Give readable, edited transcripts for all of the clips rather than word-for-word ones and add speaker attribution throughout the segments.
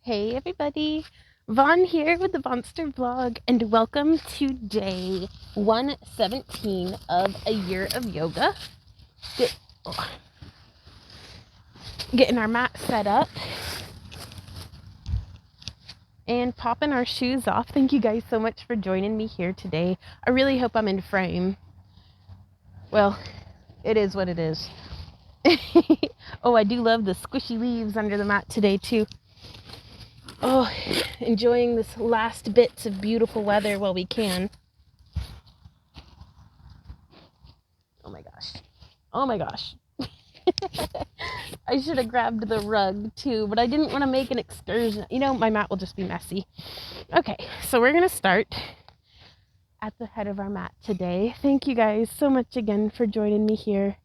Speaker 1: Hey everybody, Vaughn here with the Vonster vlog, and welcome to day 117 of a year of yoga. Getting our mat set up and popping our shoes off. Thank you guys so much for joining me here today. I really hope I'm in frame. Well, it is what it is. Oh, I do love the squishy leaves under the mat today too. Oh, enjoying this last bits of beautiful weather while we can. Oh my gosh. Oh my gosh. I should have grabbed the rug too, but I didn't want to make an excursion. You know, my mat will just be messy. Okay, so we're going to start at the head of our mat today. Thank you guys so much again for joining me here.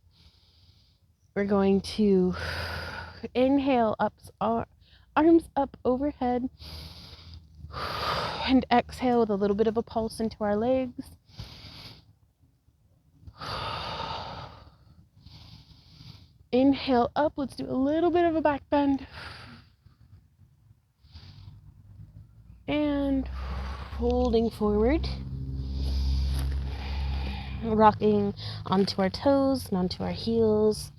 Speaker 1: We're going to inhale up, arms up overhead, and exhale with a little bit of a pulse into our legs. Inhale up, let's do a little bit of a back bend. And holding forward. Rocking onto our toes and onto our heels.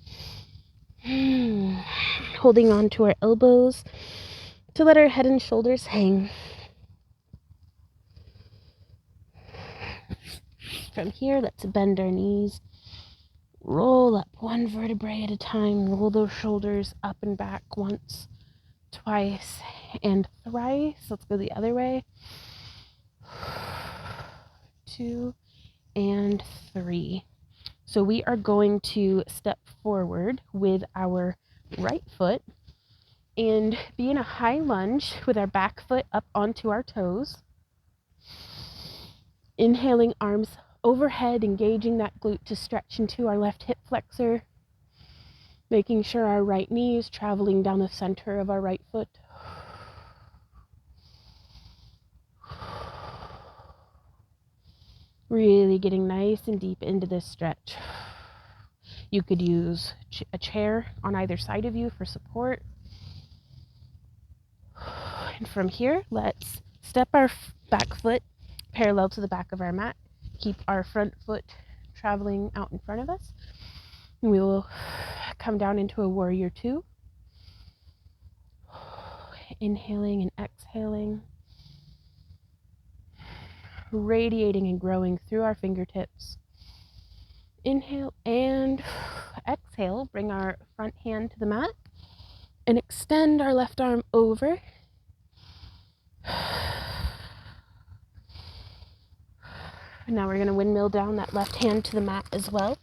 Speaker 1: Holding onto our elbows to let our head and shoulders hang. From here, let's bend our knees. Roll up one vertebrae at a time. Roll those shoulders up and back once, twice, and thrice. Let's go the other way. 2 and 3. So we are going to step forward with our right foot and be in a high lunge with our back foot up onto our toes. Inhaling, arms overhead, engaging that glute to stretch into our left hip flexor. Making sure our right knee is traveling down the center of our right foot. Really getting nice and deep into this stretch. You could use a chair on either side of you for support. And from here, let's step our back foot parallel to the back of our mat. Keep our front foot traveling out in front of us. And we will come down into a warrior 2. Inhaling and exhaling. Radiating and growing through our fingertips. Inhale and exhale. Bring our front hand to the mat and extend our left arm over. Now we're going to windmill down that left hand to the mat as well.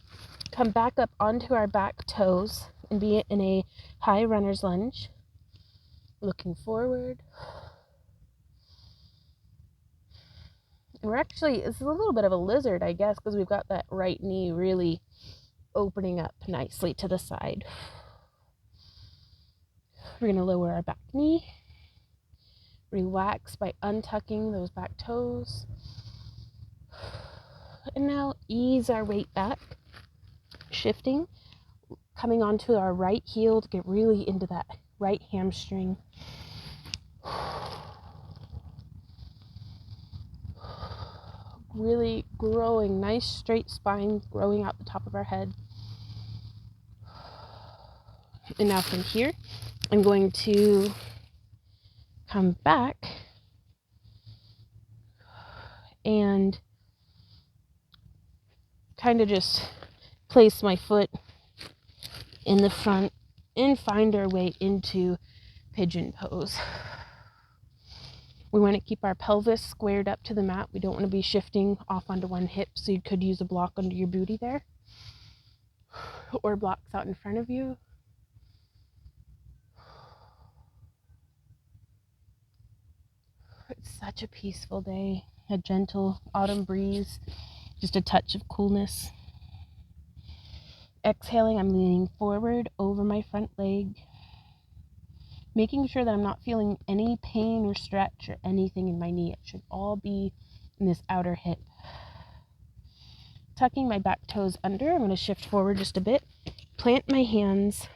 Speaker 1: Come back up onto our back toes and be in a high runner's lunge. Looking forward. It's a little bit of a lizard, I guess, because we've got that right knee really opening up nicely to the side. We're going to lower our back knee. Relax by untucking those back toes. And now ease our weight back. Shifting. Coming onto our right heel to get really into that right hamstring. Really growing, nice straight spine growing out the top of our head. And now from here, I'm going to come back and kind of just place my foot in the front and find our way into Pigeon Pose. We want to keep our pelvis squared up to the mat. We don't want to be shifting off onto one hip, so you could use a block under your booty there, or blocks out in front of you. It's such a peaceful day, a gentle autumn breeze, just a touch of coolness. Exhaling, I'm leaning forward over my front leg, making sure that I'm not feeling any pain or stretch or anything in my knee. It should all be in this outer hip. Tucking my back toes under, I'm going to shift forward just a bit. Plant my hands.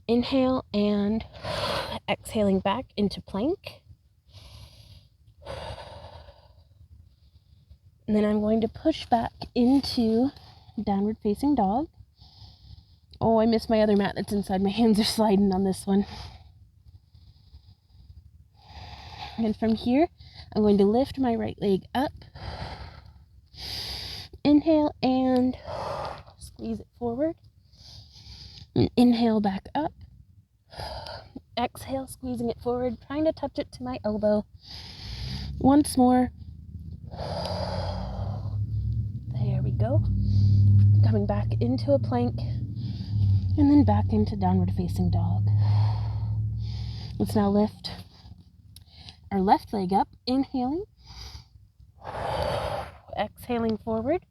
Speaker 1: Inhale and Exhaling back into plank. And then I'm going to push back into downward facing dog. Oh, I missed my other mat that's inside. My hands are sliding on this one. And from here, I'm going to lift my right leg up. Inhale and squeeze it forward. And inhale back up. Exhale, squeezing it forward, trying to touch it to my elbow. Once more. There we go. Coming back into a plank. And then back into downward facing dog. Let's now lift our left leg up, inhaling, exhaling forward,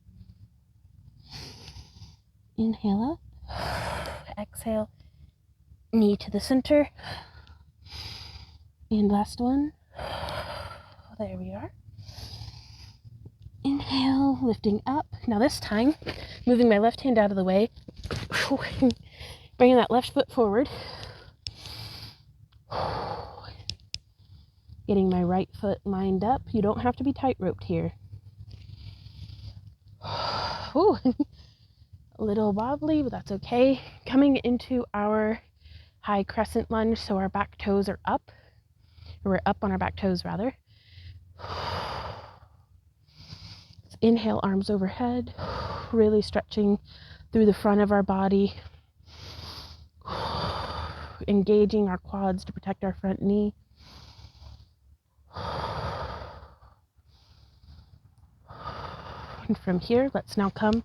Speaker 1: inhale up, exhale, knee to the center, and last one, there we are, inhale, lifting up, now this time, moving my left hand out of the way, bringing that left foot forward, getting my right foot lined up. You don't have to be tight roped here. Ooh, a little wobbly, but that's okay. Coming into our high crescent lunge, so our back toes are up. Or we're up on our back toes, rather. Let's inhale, arms overhead, really stretching through the front of our body, engaging our quads to protect our front knee. And from here, let's now come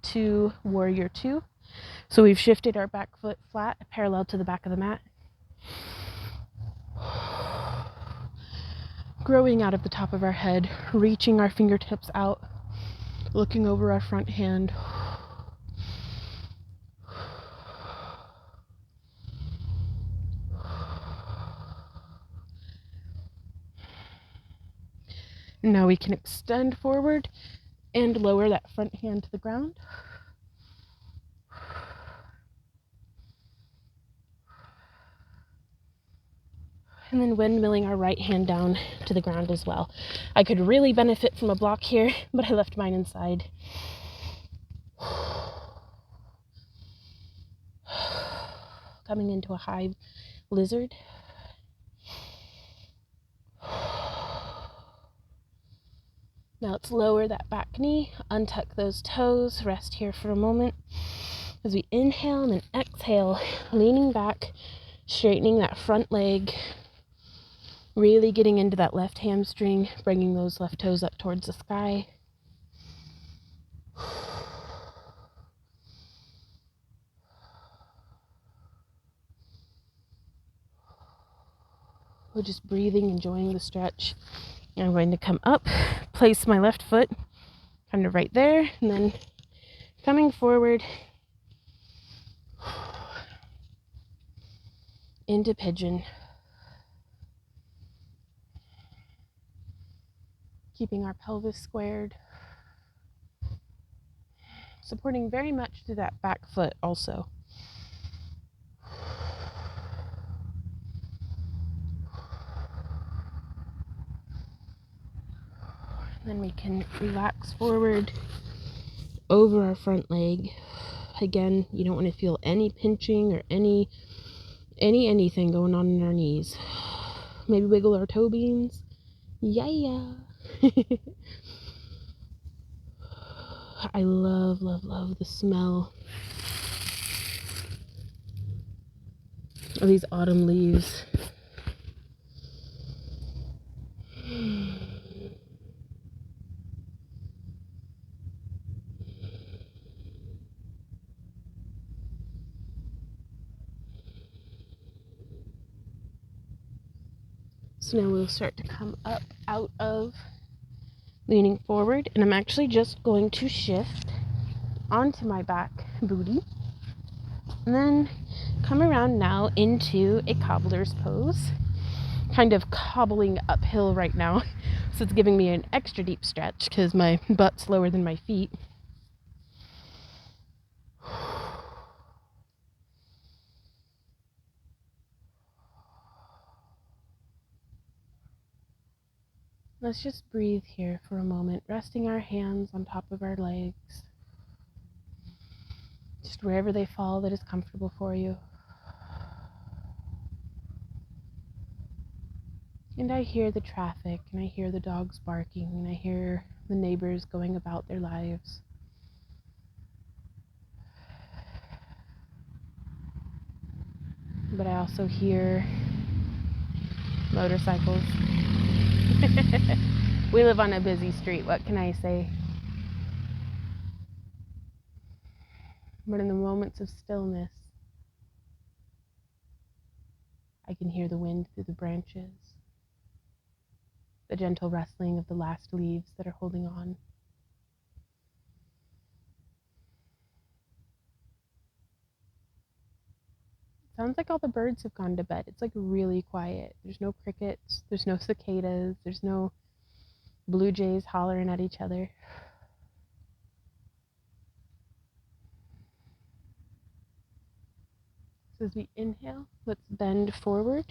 Speaker 1: to Warrior 2. So we've shifted our back foot flat, parallel to the back of the mat. Growing out of the top of our head, reaching our fingertips out, looking over our front hand. And now we can extend forward and lower that front hand to the ground. And then windmilling our right hand down to the ground as well. I could really benefit from a block here, but I left mine inside. Coming into a high lizard. Now let's lower that back knee, untuck those toes, rest here for a moment. As we inhale and then exhale, leaning back, straightening that front leg, really getting into that left hamstring, bringing those left toes up towards the sky. We're just breathing, enjoying the stretch. I'm going to come up, place my left foot kind of right there, and then coming forward into pigeon. Keeping our pelvis squared. Supporting very much through that back foot also. Then we can relax forward over our front leg. Again, you don't want to feel any pinching or anything going on in our knees. Maybe wiggle our toe beams. Yeah. I love the smell of these autumn leaves. So now we'll start to come up out of leaning forward, and I'm actually just going to shift onto my back booty and then come around now into a cobbler's pose, kind of cobbling uphill right now, so it's giving me an extra deep stretch because my butt's lower than my feet. Let's just breathe here for a moment, resting our hands on top of our legs, just wherever they fall that is comfortable for you. And I hear the traffic, and I hear the dogs barking, and I hear the neighbors going about their lives. But I also hear motorcycles. We live on a busy street, what can I say? But in the moments of stillness, I can hear the wind through the branches, the gentle rustling of the last leaves that are holding on. Sounds like all the birds have gone to bed. It's like really quiet. There's no crickets, there's no cicadas, there's no blue jays hollering at each other. So as we inhale, let's bend forward,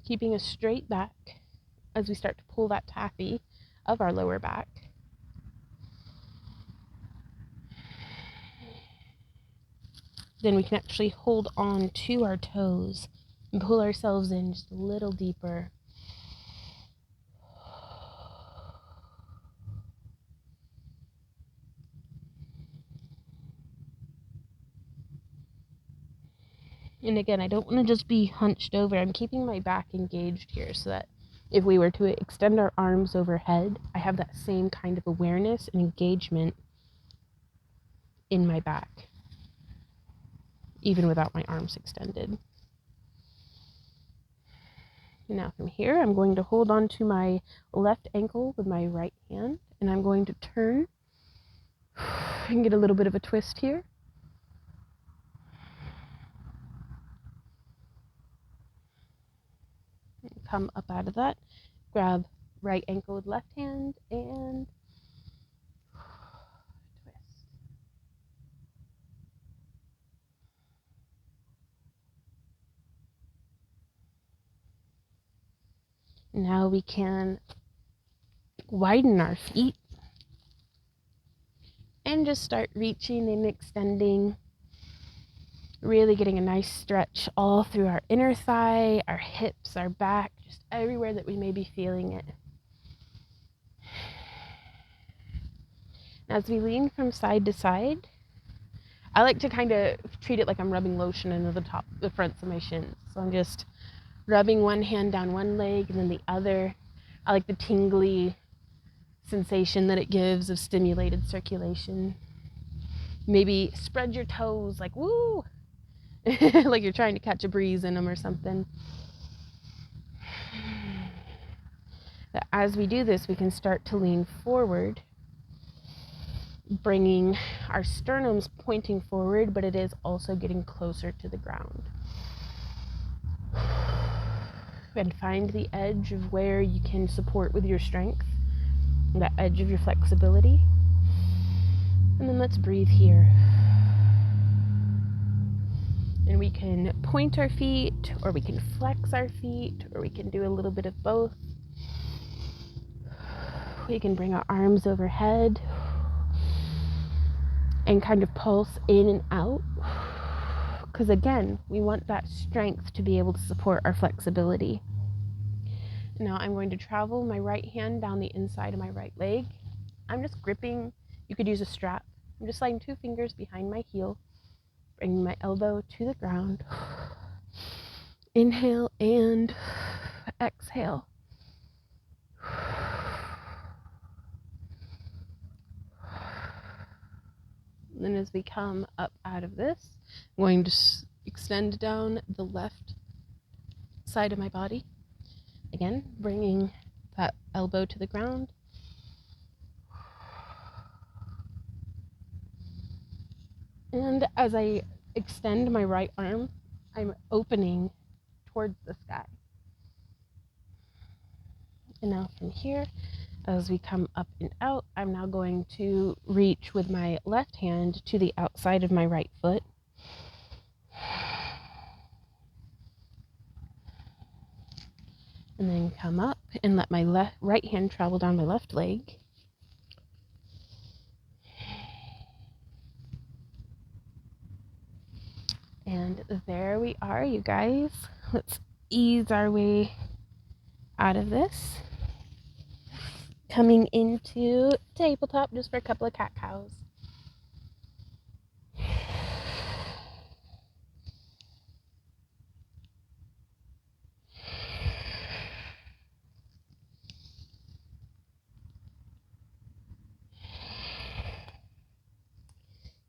Speaker 1: keeping a straight back as we start to pull that taffy of our lower back. Then we can actually hold on to our toes and pull ourselves in just a little deeper. And again, I don't want to just be hunched over. I'm keeping my back engaged here so that if we were to extend our arms overhead, I have that same kind of awareness and engagement in my back, even without my arms extended. And now from here, I'm going to hold on to my left ankle with my right hand, and I'm going to turn and get a little bit of a twist here. Come up out of that, grab right ankle with left hand, and twist. Now we can widen our feet and just start reaching and extending, really getting a nice stretch all through our inner thigh, our hips, our back, just everywhere that we may be feeling it. As we lean from side to side, I like to kind of treat it like I'm rubbing lotion into the fronts of my shins. So I'm just rubbing one hand down one leg and then the other. I like the tingly sensation that it gives of stimulated circulation. Maybe spread your toes like woo, like you're trying to catch a breeze in them or something. As we do this, we can start to lean forward, bringing our sternums pointing forward, but it is also getting closer to the ground. And find the edge of where you can support with your strength, that edge of your flexibility. And then let's breathe here. And we can point our feet, or we can flex our feet, or we can do a little bit of both. We can bring our arms overhead and kind of pulse in and out. Because again, we want that strength to be able to support our flexibility. Now I'm going to travel my right hand down the inside of my right leg. I'm just gripping, you could use a strap. I'm just sliding 2 fingers behind my heel, bringing my elbow to the ground. Inhale and exhale. And then as we come up out of this, I'm going to extend down the left side of my body. Again, bringing that elbow to the ground. And as I extend my right arm, I'm opening towards the sky. And now from here, as we come up and out, I'm now going to reach with my left hand to the outside of my right foot. And then come up and let my right hand travel down my left leg. And there we are, you guys. Let's ease our way out of this. Coming into tabletop just for a couple of cat-cows.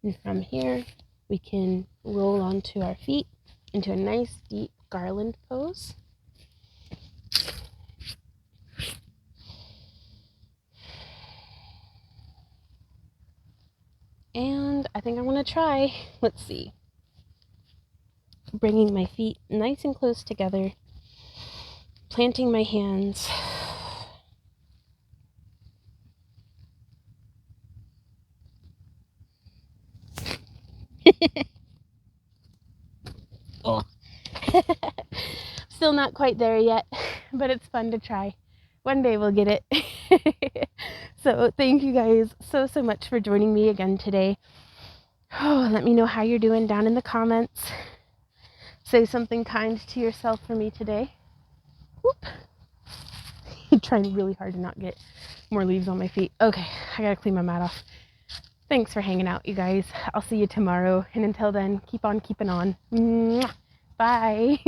Speaker 1: And from here, we can roll onto our feet into a nice deep Garland pose. And I think I'm going to try, let's see, bringing my feet nice and close together, planting my hands. Oh. Still not quite there yet, but it's fun to try. One day we'll get it. So thank you guys so much for joining me again today. Oh, let me know how you're doing down in the comments. Say something kind to yourself for me today. Whoop. Trying really hard to not get more leaves on my feet. Okay, I gotta clean my mat off. Thanks for hanging out, you guys. I'll see you tomorrow, and until then, keep on keeping on. Mwah. Bye.